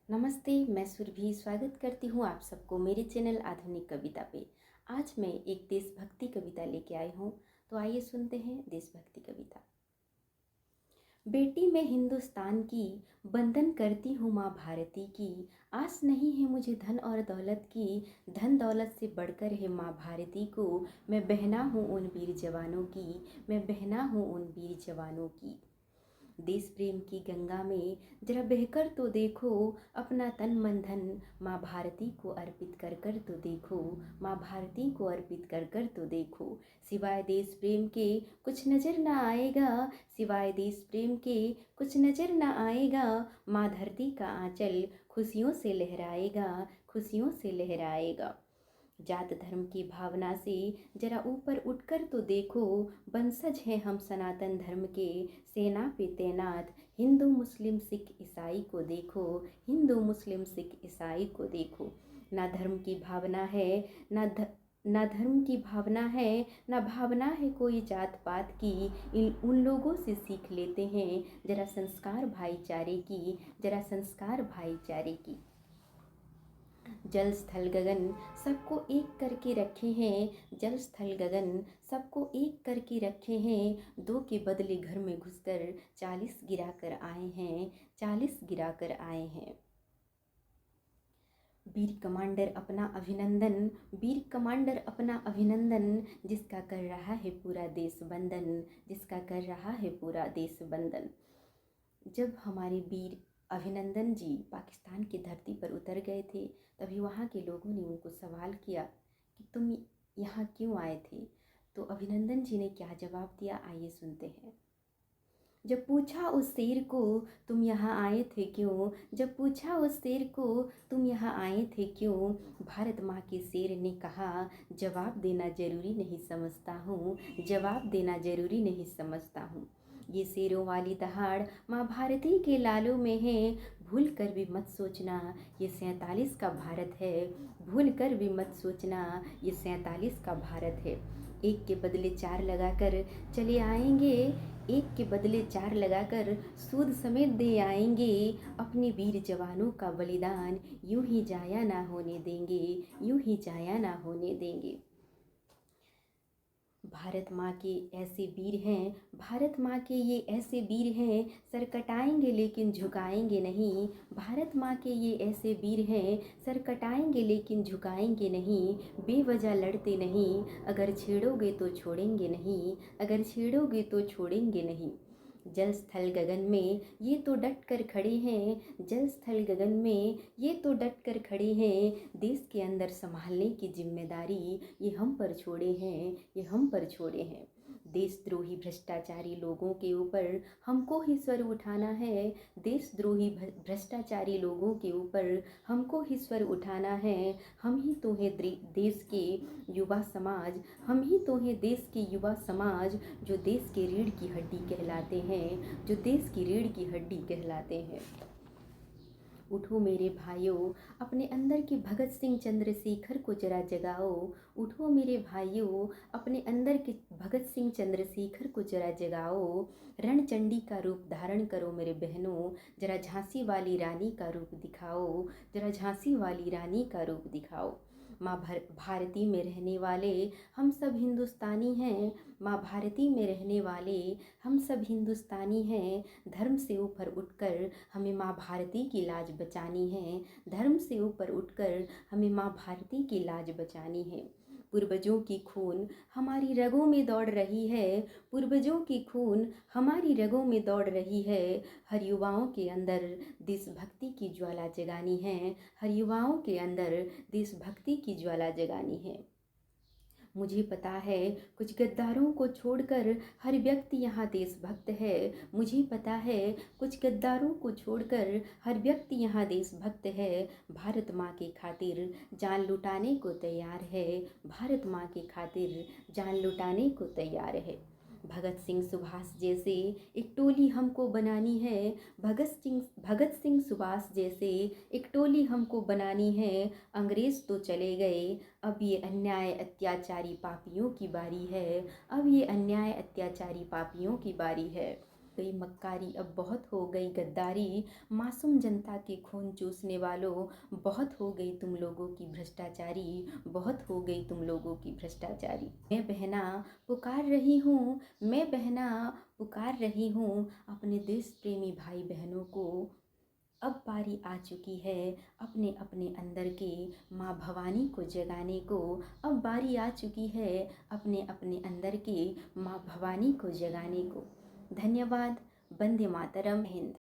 नमस्ते, मैं सुरभि स्वागत करती हूँ आप सबको मेरे चैनल आधुनिक कविता पे। आज मैं एक देशभक्ति कविता लेके आई हूँ, तो आइए सुनते हैं देशभक्ति कविता। बेटी मैं हिंदुस्तान की, वंदन करती हूँ माँ भारती की। आस नहीं है मुझे धन और दौलत की, धन दौलत से बढ़कर है माँ भारती को। मैं बहना हूँ उन वीर जवानों की, मैं बहना हूँ उन वीर जवानों की। देश प्रेम की गंगा में जरा बहकर तो देखो, अपना तन मन धन माँ भारती को अर्पित कर कर तो देखो, माँ भारती को अर्पित कर कर तो देखो। सिवाय देश प्रेम के कुछ नजर ना आएगा, सिवाय देश प्रेम के कुछ नजर ना आएगा। माँ धरती का आंचल खुशियों से लहराएगा, खुशियों से लहराएगा। जात धर्म की भावना से जरा ऊपर उठकर तो देखो, वंशज हैं हम सनातन धर्म के, सेना पे तैनात हिंदू मुस्लिम सिख ईसाई को देखो, हिंदू मुस्लिम सिख ईसाई को देखो। ना धर्म की भावना है, ना धर्म की भावना है, ना भावना है कोई जात पात की। उन लोगों से सीख लेते हैं जरा संस्कार भाईचारे की, जरा संस्कार भाईचारे की। जल स्थल गगन सबको एक करके रखे हैं, जल स्थल गगन सबको एक करके रखे हैं। दो के बदले घर में घुसकर 40 गिरा कर आए हैं, 40 गिरा कर आए हैं। वीर कमांडर अपना अभिनंदन, वीर कमांडर अपना अभिनंदन, जिसका कर रहा है पूरा देश वंदन, जिसका कर रहा है पूरा देश वंदन। जब हमारे वीर अभिनंदन जी पाकिस्तान की धरती पर उतर गए थे, तभी वहाँ के लोगों ने उनको सवाल किया कि तुम यहाँ क्यों आए थे। तो अभिनंदन जी ने क्या जवाब दिया, आइए सुनते हैं। जब पूछा उस शेर को तुम यहाँ आए थे क्यों, जब पूछा उस शेर को तुम यहाँ आए थे क्यों, भारत माँ के शेर ने कहा जवाब देना ज़रूरी नहीं समझता हूँ, जवाब देना ज़रूरी नहीं समझता हूँ। ये शेरों वाली दहाड़ माँ भारती के लालों में है, भूल कर भी मत सोचना ये 47 का भारत है, भूल कर भी मत सोचना ये 47 का भारत है। एक के बदले चार लगाकर चले आएंगे, एक के बदले चार लगाकर सूद समेत दे आएंगे। अपने वीर जवानों का बलिदान यूं ही जाया ना होने देंगे, यूं ही जाया ना होने देंगे। भारत माँ के ऐसे वीर हैं, भारत माँ के ये ऐसे वीर हैं, सर कटाएंगे लेकिन झुकाएंगे नहीं। भारत माँ के ये ऐसे वीर हैं, सर कटाएंगे लेकिन झुकाएंगे नहीं। बेवजह लड़ते नहीं, अगर छेड़ोगे तो छोड़ेंगे नहीं, अगर छेड़ोगे तो छोड़ेंगे नहीं। जल स्थल गगन में ये तो डट कर खड़े हैं, जल स्थल गगन में ये तो डट कर खड़े हैं। देश के अंदर संभालने की जिम्मेदारी ये हम पर छोड़े हैं, ये हम पर छोड़े हैं। देशद्रोही भ्रष्टाचारी लोगों के ऊपर हमको ही स्वर उठाना है, देशद्रोही भ्रष्टाचारी लोगों के ऊपर हमको ही स्वर उठाना है। हम ही तो हैं देश के युवा समाज, हम ही तो हैं देश के युवा समाज, जो देश के रीढ़ की हड्डी कहलाते हैं, जो देश की रीढ़ की हड्डी कहलाते हैं। उठो मेरे भाइयों, अपने अंदर के भगत सिंह चंद्रशेखर को जरा जगाओ। उठो मेरे भाइयों, अपने अंदर के भगत सिंह चंद्रशेखर को जरा जगाओ। रणचंडी का रूप धारण करो मेरे बहनों, जरा झांसी वाली रानी का रूप दिखाओ, जरा झांसी वाली रानी का रूप दिखाओ। माँ भारती में रहने वाले हम सब हिंदुस्तानी हैं, माँ भारती में रहने वाले हम सब हिंदुस्तानी हैं। धर्म से ऊपर उठकर हमें माँ भारती की लाज बचानी है, धर्म से ऊपर उठकर हमें माँ भारती की लाज बचानी है। पूर्वजों की खून हमारी रगों में दौड़ रही है, पूर्वजों की खून हमारी रगों में दौड़ रही है। हर युवाओं के अंदर देशभक्ति की ज्वाला जगानी है, हर युवाओं के अंदर देशभक्ति की ज्वाला जगानी है। मुझे पता है कुछ गद्दारों को छोड़कर हर व्यक्ति यहाँ देशभक्त है, मुझे पता है कुछ गद्दारों को छोड़कर हर व्यक्ति यहाँ देशभक्त है। भारत माँ के खातिर जान लुटाने को तैयार है, भारत माँ के खातिर जान लुटाने को तैयार है। भगत सिंह सुभाष जैसे एक टोली हमको बनानी है, भगत सिंह सुभाष जैसे एक टोली हमको बनानी है। अंग्रेज तो चले गए, अब ये अन्याय अत्याचारी पापियों की बारी है, अब ये अन्याय अत्याचारी पापियों की बारी है। गई मक्कारी, अब बहुत हो गई गद्दारी। मासूम जनता के खून चूसने वालों, बहुत हो गई तुम लोगों की भ्रष्टाचारी, बहुत हो गई तुम लोगों की भ्रष्टाचारी। मैं बहना पुकार रही हूँ, मैं बहना पुकार रही हूँ अपने देश प्रेमी भाई बहनों को। अब बारी आ चुकी है अपने अपने अंदर के माँ भवानी को जगाने को। अब बारी आ चुकी है अपने अपने अंदर के माँ भवानी को जगाने को। धन्यवाद। वंदे मातरम। हिंद।